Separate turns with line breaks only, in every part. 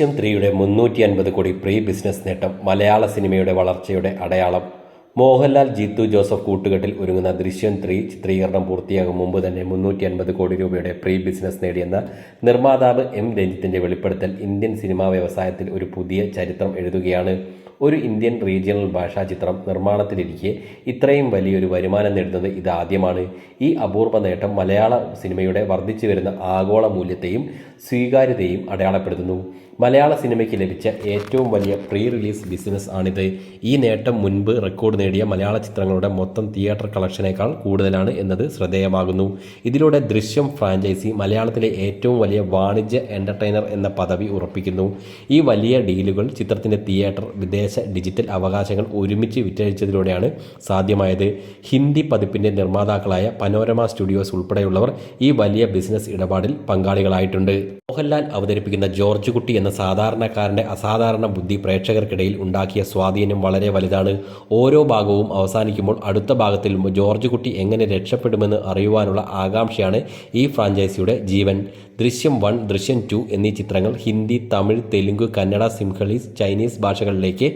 ദൃശ്യം 3യുടെ 350 കോടി pre business നേട്ടം മലയാള സിനിമയുടെ വളർച്ചയുടെ അടയാളം. മോഹൻലാൽ, ജീത്തു ജോസഫ് കൂട്ടുകെട്ടിൽ ഒരുങ്ങുന്ന ദൃശ്യം 3 ചിത്രീകരണം പൂർത്തിയാകും മുമ്പ് തന്നെ 350 കോടി രൂപയുടെ പ്രീ ബിസിനസ് നേടിയെന്ന നിർമ്മാതാവ് എം രഞ്ജിത്തിന്റെ വെളിപ്പെടുത്തൽ ഇന്ത്യൻ സിനിമാ വ്യവസായത്തിൽ ഒരു പുതിയ ചരിത്രം എഴുതുകയാണ്. ഒരു ഇന്ത്യൻ റീജിയണൽ ഭാഷാ ചിത്രം നിർമ്മാണത്തിലിരിക്കെ ഇത്രയും വലിയൊരു വരുമാനം നേടുന്നത് ഇതാദ്യമാണ്. ഈ അപൂർവ നേട്ടം മലയാള സിനിമയുടെ വർദ്ധിച്ചു വരുന്ന ആഗോള മൂല്യത്തെയും സ്വീകാര്യതയും അടയാളപ്പെടുത്തുന്നു. മലയാള സിനിമയ്ക്ക് ലഭിച്ച ഏറ്റവും വലിയ പ്രീ റിലീസ് ബിസിനസ് ആണിത്. ഈ നേട്ടം മുൻപ് റെക്കോർഡ് നേടിയ മലയാള ചിത്രങ്ങളുടെ മൊത്തം തിയേറ്റർ കളക്ഷനേക്കാൾ കൂടുതലാണ് എന്നത് ശ്രദ്ധേയമാകുന്നു. ഇതിലൂടെ ദൃശ്യം ഫ്രാഞ്ചൈസി മലയാളത്തിലെ ഏറ്റവും വലിയ വാണിജ്യ എന്റർടൈനർ എന്ന പദവി ഉറപ്പിക്കുന്നു. ഈ വലിയ ഡീലുകൾ ചിത്രത്തിന്റെ തിയേറ്റർ, വിദേശ ഡിജിറ്റൽ അവകാശങ്ങൾ ഒരുമിച്ച് വിറ്റഴിച്ചതിലൂടെയാണ് സാധ്യമായത്. ഹിന്ദി പതിപ്പിന്റെ നിർമ്മാതാക്കളായ പനോരമ സ്റ്റുഡിയോസ് ഉൾപ്പെടെയുള്ളവർ ഈ വലിയ ബിസിനസ് ഇടപാടിൽ പങ്കാളികളായിട്ടുണ്ട്. മോഹൻലാൽ അവതരിപ്പിക്കുന്ന ജോർജ് കുട്ടി എന്ന സാധാരണക്കാരന്റെ അസാധാരണ ബുദ്ധി പ്രേക്ഷകർക്കിടയിൽ ഉണ്ടാക്കിയ സ്വാധീനം വളരെ വലുതാണ്. ഓരോ ഭാഗവും അവസാനിക്കുമ്പോൾ അടുത്ത ഭാഗത്തിൽ ജോർജ് കുട്ടി എങ്ങനെ രക്ഷപ്പെടുമെന്ന് അറിയുവാനുള്ള ആകാംക്ഷയാണ് ഈ ഫ്രാഞ്ചൈസിയുടെ ജീവൻ. ദൃശ്യം 1, ദൃശ്യം 2 എന്നീ ചിത്രങ്ങൾ ഹിന്ദി, തമിഴ്, തെലുങ്ക്, കന്നഡ, സിംഹളീസ്, ചൈനീസ് ഭാഷകളിലേക്ക്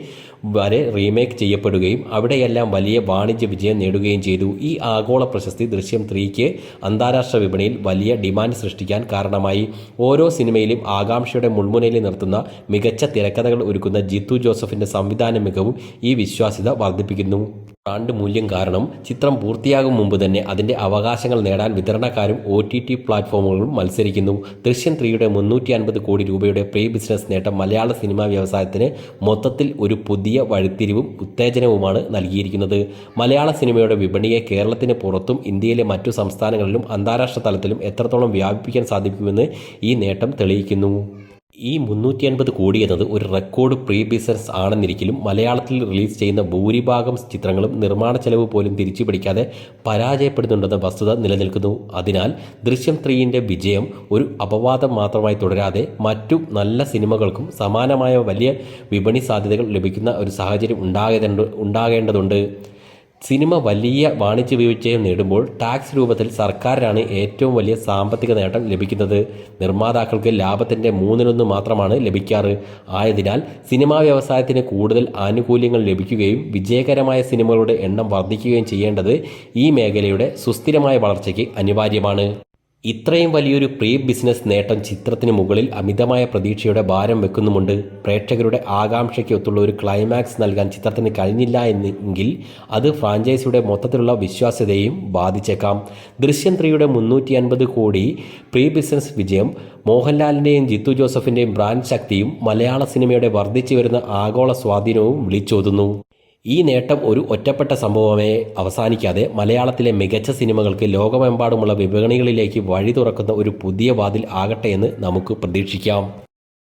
വരെ റീമേക്ക് ചെയ്യപ്പെടുകയും അവിടെയെല്ലാം വലിയ വാണിജ്യ വിജയം നേടുകയും ചെയ്തു. ഈ ആഗോള പ്രശസ്തി ദൃശ്യം 3ക്ക് അന്താരാഷ്ട്ര വിപണിയിൽ വലിയ ഡിമാൻഡ് സൃഷ്ടിക്കാൻ കാരണമായി. ഓരോ സിനിമയിലും ആകാംക്ഷയുടെ മുൾമുനയിൽ നിർത്തുന്ന മികച്ച തിരക്കഥകൾ ഒരുക്കുന്ന ജീത്തു ജോസഫിന്റെ സംവിധാന മികവും ഈ വിശ്വാസ്യത വർദ്ധിപ്പിക്കുന്നു. ബ്രാൻഡ് മൂല്യം കാരണം ചിത്രം പൂർത്തിയാകും മുമ്പ് തന്നെ അതിന്റെ അവകാശങ്ങൾ നേടാൻ വിതരണക്കാരും OTT പ്ലാറ്റ്ഫോമുകളും മത്സരിക്കുന്നു. ദൃശ്യം 3യുടെ 350 കോടി രൂപയുടെ പ്രീ ബിസിനസ് നേട്ടം മലയാള സിനിമാ വ്യവസായത്തിന് മൊത്തത്തിൽ ഒരു പുതിയ വഴിത്തിരിവും ഉത്തേജനവുമാണ് നൽകിയിരിക്കുന്നത്. മലയാള സിനിമയുടെ വിപണിയെ കേരളത്തിന് പുറത്തും ഇന്ത്യയിലെ മറ്റു സംസ്ഥാനങ്ങളിലും അന്താരാഷ്ട്ര തലത്തിലും എത്രത്തോളം വ്യാപിപ്പിക്കാൻ സാധിക്കുമെന്ന് ഈ നേട്ടം തെളിയിക്കുന്നു. ഈ 350 കോടി എന്നത് ഒരു റെക്കോർഡ് പ്രീ ബിസിനസ് ആണെന്നിരിക്കലും മലയാളത്തിൽ റിലീസ് ചെയ്യുന്ന ഭൂരിഭാഗം ചിത്രങ്ങളും നിർമ്മാണ ചെലവ് പോലും തിരിച്ചു പിടിക്കാതെ പരാജയപ്പെടുന്നുണ്ടെന്ന വസ്തുത നിലനിൽക്കുന്നു. അതിനാൽ ദൃശ്യം 3ന്റെ വിജയം ഒരു അപവാദം മാത്രമായി തുടരാതെ മറ്റു നല്ല സിനിമകൾക്കും സമാനമായ വലിയ വിപണി സാധ്യതകൾ ലഭിക്കുന്ന ഒരു സാഹചര്യം ഉണ്ടാകേണ്ടതുണ്ട്. സിനിമ വലിയ വാണിജ്യ വിജയം നേടുമ്പോൾ ടാക്സ് രൂപത്തിൽ സർക്കാരിനാണ് ഏറ്റവും വലിയ സാമ്പത്തിക നേട്ടം ലഭിക്കുന്നത്. നിർമ്മാതാക്കൾക്ക് ലാഭത്തിൻ്റെ 1/3 മാത്രമാണ് ലഭിക്കാറ്. ആയതിനാൽ സിനിമാ വ്യവസായത്തിന് കൂടുതൽ ആനുകൂല്യങ്ങൾ ലഭിക്കുകയും വിജയകരമായ സിനിമകളുടെ എണ്ണം വർദ്ധിക്കുകയും ചെയ്യേണ്ടത് ഈ മേഖലയുടെ സുസ്ഥിരമായ വളർച്ചയ്ക്ക് അനിവാര്യമാണ്. ഇത്രയും വലിയൊരു പ്രീ ബിസിനസ് നേട്ടം ചിത്രത്തിന് മുകളിൽ അമിതമായ പ്രതീക്ഷയുടെ ഭാരം വെക്കുന്നുമുണ്ട്. പ്രേക്ഷകരുടെ ആകാംക്ഷയ്ക്കൊത്തുള്ള ഒരു ക്ലൈമാക്സ് നൽകാൻ ചിത്രത്തിന് കഴിഞ്ഞില്ല എങ്കിൽ അത് ഫ്രാഞ്ചൈസിയുടെ മൊത്തത്തിലുള്ള വിശ്വാസ്യതയെയും ബാധിച്ചേക്കാം. ദൃശ്യം 3യുടെ 350 കോടി പ്രീ ബിസിനസ് വിജയം മോഹൻലാലിൻ്റെയും ജിത്തു ജോസഫിൻ്റെയും ബ്രാൻഡ് ശക്തിയും മലയാള സിനിമയുടെ വർദ്ധിച്ചു വരുന്ന ആഗോള സ്വാധീനവും വിളിച്ചോതുന്നു. ഈ നേട്ടം ഒരു ഒറ്റപ്പെട്ട സംഭവമേ അവസാനിക്കാതെ മലയാളത്തിലെ മികച്ച സിനിമകൾക്ക് ലോകമെമ്പാടുമുള്ള വിപണികളിലേക്ക് വഴി തുറക്കുന്ന ഒരു പുതിയ വാതിൽ ആകട്ടെ എന്ന് നമുക്ക് പ്രതീക്ഷിക്കാം.